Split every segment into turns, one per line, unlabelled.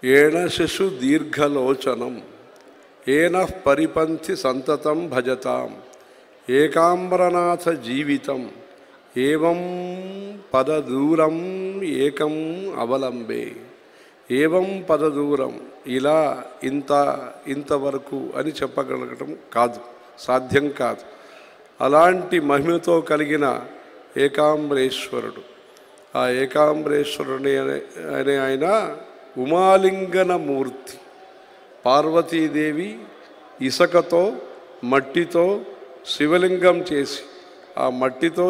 ఏణ శిశు దీర్ఘలోచనం ఏన పరిపంథి సంతతం భజతాం ఏకాంబరనాథ జీవితం ఏవం పదదూరం ఏకం అవలంబే. ఏవం పదదూరం, ఇలా ఇంతవరకు అని చెప్పగలగటం కాదు, సాధ్యం కాదు. అలాంటి మహిమతో కలిగిన ఏకాంబరేశ్వరుడు, ఆ ఏకాంబరేశ్వరుని అనే ఆయన ఉమాలింగన మూర్తి. పార్వతీదేవి ఇసుకతో మట్టితో శివలింగం చేసి, ఆ మట్టితో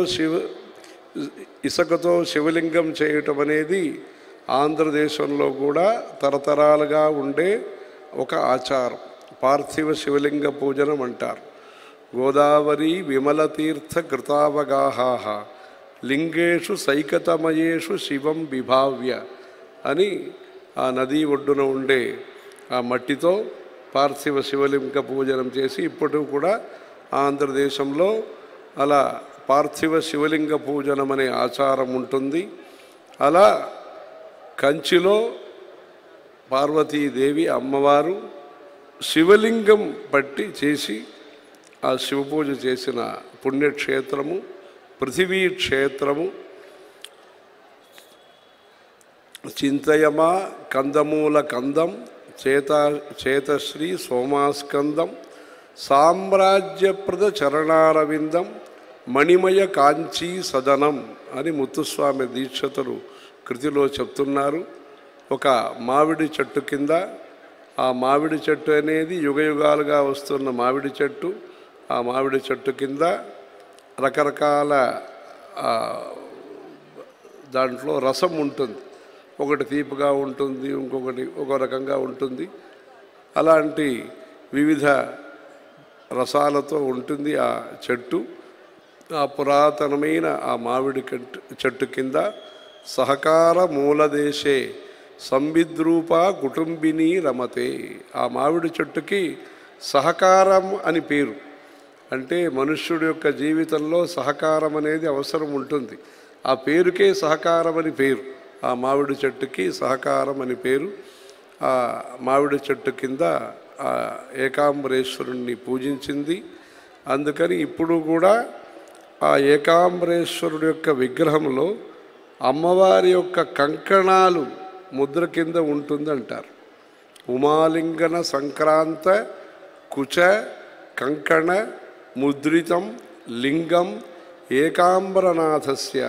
ఇసుకతో శివలింగం చేయటం అనేది ఆంధ్రదేశంలో కూడా తరతరాలుగా ఉండే ఒక ఆచారం. పార్థివ శివలింగ పూజనం అంటారు. గోదావరి విమలతీర్థ కృతావగాహ లింగేషు సైకతమయేషు శివం విభావ్య అని ఆ నదీ ఒడ్డున ఉండే ఆ మట్టితో పార్థివ శివలింగ పూజనం చేసి ఇప్పటికి కూడా ఆంధ్రదేశంలో అలా పార్థివ శివలింగ పూజనం అనే ఆచారం ఉంటుంది. అలా కంచిలో పార్వతీదేవి అమ్మవారు శివలింగం పట్టి చేసి ఆ శివపూజ చేసిన పుణ్యక్షేత్రము పృథివీ క్షేత్రము. చింతయమా కందమూల కందం చేతశ్రీ సోమాస్కందం సామ్రాజ్యప్రద చరణారవిందం మణిమయ కాంచీ సదనం అని ముత్తుస్వామి దీక్షితులు కృతిలో చెప్తున్నారు. ఒక మామిడి చెట్టు కింద, ఆ మామిడి చెట్టు అనేది యుగయుగాలుగా వస్తున్న మామిడి చెట్టు, ఆ మామిడి చెట్టు కింద రకరకాల దాంట్లో రసం ఉంటుంది. ఒకటి తీపిగా ఉంటుంది, ఇంకొకటి ఒక రకంగా ఉంటుంది. అలాంటి వివిధ రసాలతో ఉంటుంది ఆ చెట్టు. ఆ పురాతనమైన ఆ మామిడి చెట్టు కింద సహకార మూలదేశే సంవిద్రూప కుటుంబిని రమతే. ఆ మామిడి చెట్టుకి సహకారం అని పేరు. అంటే మనుష్యుడి యొక్క జీవితంలో సహకారం అనేది అవసరం ఉంటుంది. ఆ పేరుకే సహకారం అని పేరు. ఆ మామిడి చెట్టుకి సహకారం అని పేరు. ఆ మామిడి చెట్టు కింద ఆ ఏకాంబరేశ్వరుణ్ణి పూజించింది. అందుకని ఇప్పుడు కూడా ఆ ఏకాంబరేశ్వరుడు యొక్క విగ్రహంలో అమ్మవారి యొక్క కంకణాలు ముద్ర కింద ఉంటుందంటారు. ఉమాలింగన సంక్రాంత కుచ కంకణ ముద్రితం లింగం ఏకాంబరనాథస్య